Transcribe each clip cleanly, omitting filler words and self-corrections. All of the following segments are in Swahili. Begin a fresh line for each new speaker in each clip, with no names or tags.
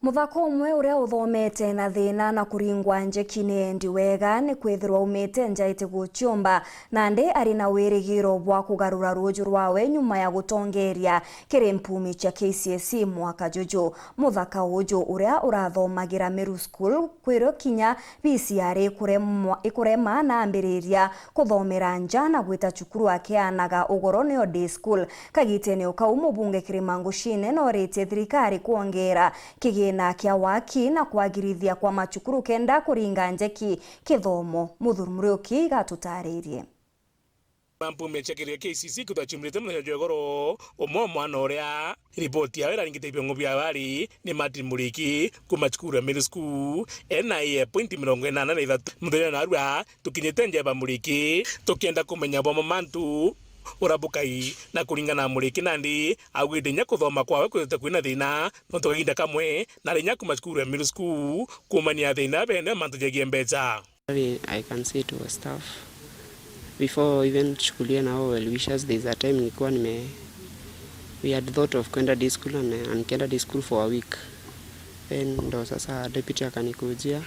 Muthaka umwe uria uthomete na thina na kuringwa njekine ndi wega ni kwithirwa umite njaite guchiomba na ndi ari na wirigiro bwa kugarura ruju rwawe nyuma ya gutongeria kiri MPUMI cha KCSE mwaka juju. Muthaka uju uria urathomagira MERU school kwiro kinya BCR ikurema na ambiriria kuthomera nja na gwita cukuru akianaga ugoro nio day school. Kagitene ukau mubunge kiri NGUCHINE NORITIE THIRIKARI KWONGEERA KIGIINA kia waki na kwagirithia kwa macukuru kenda kuringa njeki Kithomo. Muthurumuriuki gatutaririe.
MPUMI cha KCSE kutachumrite mwenye goro umwe mwana uria ripoti yawe raringite biongo bya bari ni Martin Muriki kuma cukuru ya middle school NIE point 83 muthenya na arua tukinyete njeba Muriki tukienda kumenya bomo mantu urabukai na kuringana Muriki nandi agwite nya kuthoma kwawe kwete kwina thina no tukaginda kamwe na rinya kuma cukuru ya middle school kumania thina bene mantu jegie mbeca.
I can say to staff before even chukulia na well wishers, there's a time nilikuwa we had thought of kwenda day school and kenda day school for a week, then ndo sasa deputy akanikujia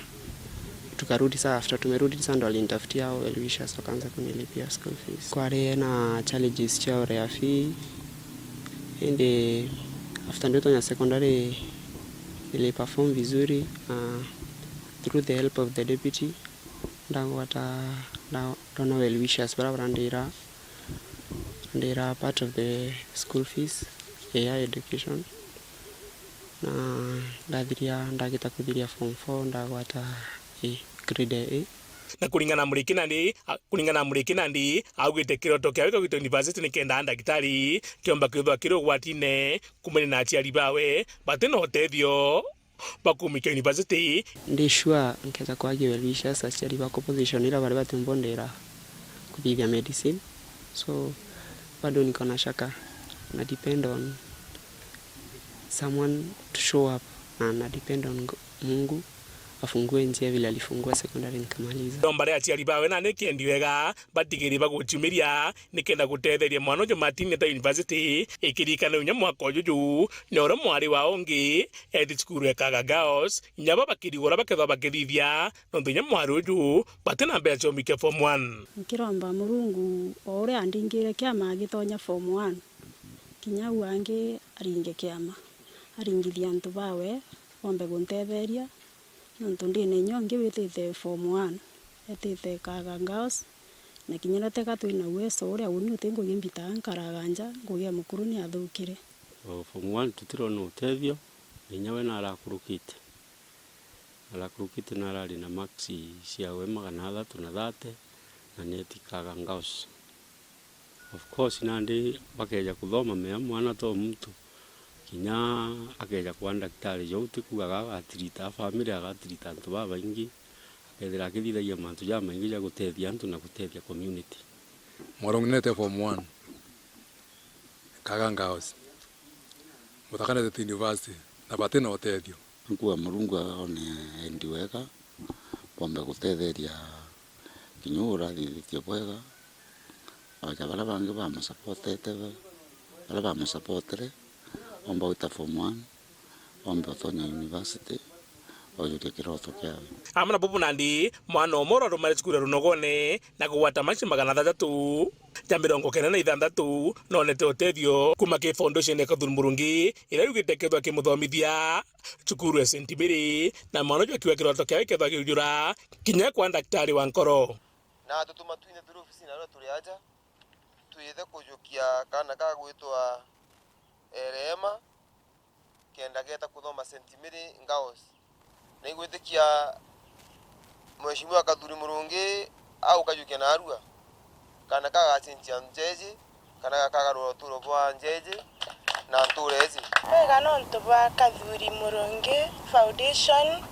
tukarudi. Sasa after tumerudi sasa ndo alinitafutia well wishers wakaanza kunilipia school fees. Kwa na challenges chao ya fee and after ndoto ya secondary ile perform vizuri through the help of the deputy ndango wata don't know well wishers barabara ndira part of the school fees ya education na ndagita kuthiria form 4 ndagwata grade A
na kuringana Muriki nandi agwite kiroto kya wika gwito university ni kenda ndagitari kiomba kwithwa kiro gwatine kumene na aciari bawe batino hotethio bakumika university
ndi sure nkeza kwagi well wishers aciari bako position ira bari batimbondera kuthithia medicine, so bado niko na shaka na depend on someone to show up na depend on Mungu afungue njia vile alifungua secondary nikamaliza.
Ndombare aciari bawe na nikiendi wega batigiri baguchumiria nikenda gutetheria mwana ujo Martin ta university ikirikana unya mwaka uju nyoro mwari wa ongi edi cukuru ekaga girls nyaba bakirigora baketha bakithithia no nya mwari uju batena mbeca omike form 1.
Nkiromba Murungu ore andingire kiama agitonya form 1 kinya wange aringe kiama aringithia ntu bawe ombe guntetheria nontu ndine nyonge witite form 1 etite kaga girls na kinyana teka twina uwezo uria uni utengo gimbita nkaraganja ngugia mukuru ni athukire
form 1 tutiro no tethio nyawe na arakurukite na rari na maxi ciawe 330 na netikaga girls. Of course nandi bakeja kuthoma me mwana to mtu kinya akeja kwa daktari yote kugaga atrita family agatrita ntu baba ingi akethira akithithagia mantu ja maingi ja gutethia antu na gutethia community.
Mwarongnete form 1 kaga girls muthakane the university na batena otethio
ngua Murungu one endi wega pombe gutetheria kinyura thithio bwega aja bala bangi ba musupportete bala ba musupportere omba uta form 1 omba utonya university oyuke kiroto kyawe
amana bubu nandi mwana omoro rumare cukuru runogone na kuwata machi 300 ja 96 nonete otethio kuma ki foundation ya Kathurumurungi ira yugite kethwa kimuthomithia cukuru ya St. Mary na mwana jo kiwa kiroto kyawe kethwa kijura kinya kwa daktari wa nkoro
na tutuma twine through office na turi aja tuyethe kujukia kana ka gwitwa Rema kenda geta kuthoma St. Mary Ngaos na igwitikia mheshimiwa Kathurumurungi au kajukia na Arua kana kaga chinchia njeje kana kaga roturo bwa njeje na nturezi
wega nonto bwa Kathurumurungi Foundation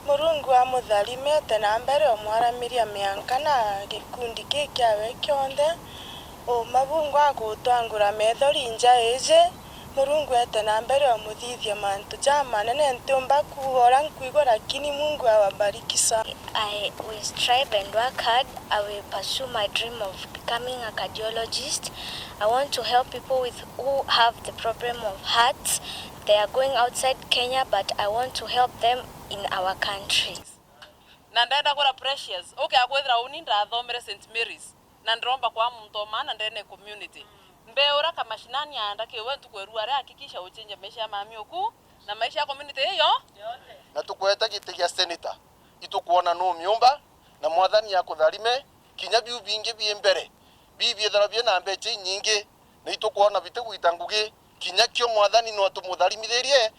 Murungu wa mutharimete na mbere omwaramiria mianka na gikundi kikyawe kionde o mabungu agutwangura methori nja eje Murungu ete na mbere omuthithia mantu jamane nentumba kuora nkuigwa lakini Mungu awabariki sana.
I will strive and work hard. I will pursue my dream of becoming a cardiologist. I want to help people who have the problem of heart. they are going outside Kenya, but I want to help them in our country.
Na ndenda kura precious okay akwethira uni ndathomere St Mary's na ndromba kwa mtoma na ndene community mbeura kama shinani anda kiwe tukweru ari hakikisha uchenje maisha ya mami oku na maisha ya community hiyo yote
na tukweta giti ya senator itukuona no myumba na mwathani ya kutharime kinya biu bingi biembere bibi tharabie na mbeche nyingi na itukuona bitiguita ngugi kinya kyo mwathani no tumutharimithĩrie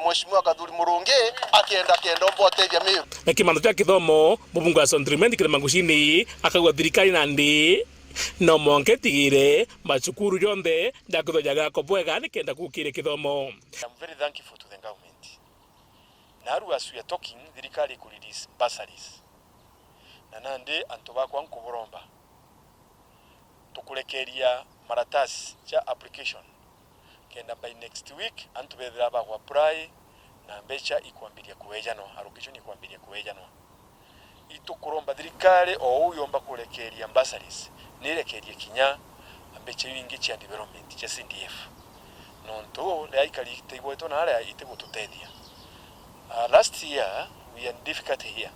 Mheshimiwa Kathuri Murungi akienda mboteithia Meru.
Na kimando cha Kithomo mubungu wa Sontriment kile manguchini akagwa thirikari na ndi no monke tigire macukuru yonde ndakuthoja gako bwega ni kenda gukire Kithomo.
I'm very thankful to the government. Now as we are talking, thirikari could release bursaries. Na nande antu bakwa nkuburomba tukulekeria maratasi cha application kenda by next week antu bethira ba apply na mbecha ikwambiria kuwejanwa allocation ikwambiria kuwejanwa itukuromba thirikari o uyomba kulekeria bursaries nirekerie kinya mbecha wingi cha development cha CDF nonto le aikari tegweto na ala itebututethia last year we had difficulty here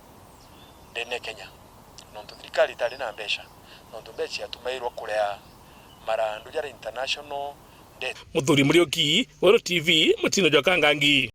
dene Kenya nonto thirikari tali na mbecha nonto mbecha tumairwa kurea marandu jara international
Muthuri Murioki, Wero TV, Mutino Jwa Kangangi.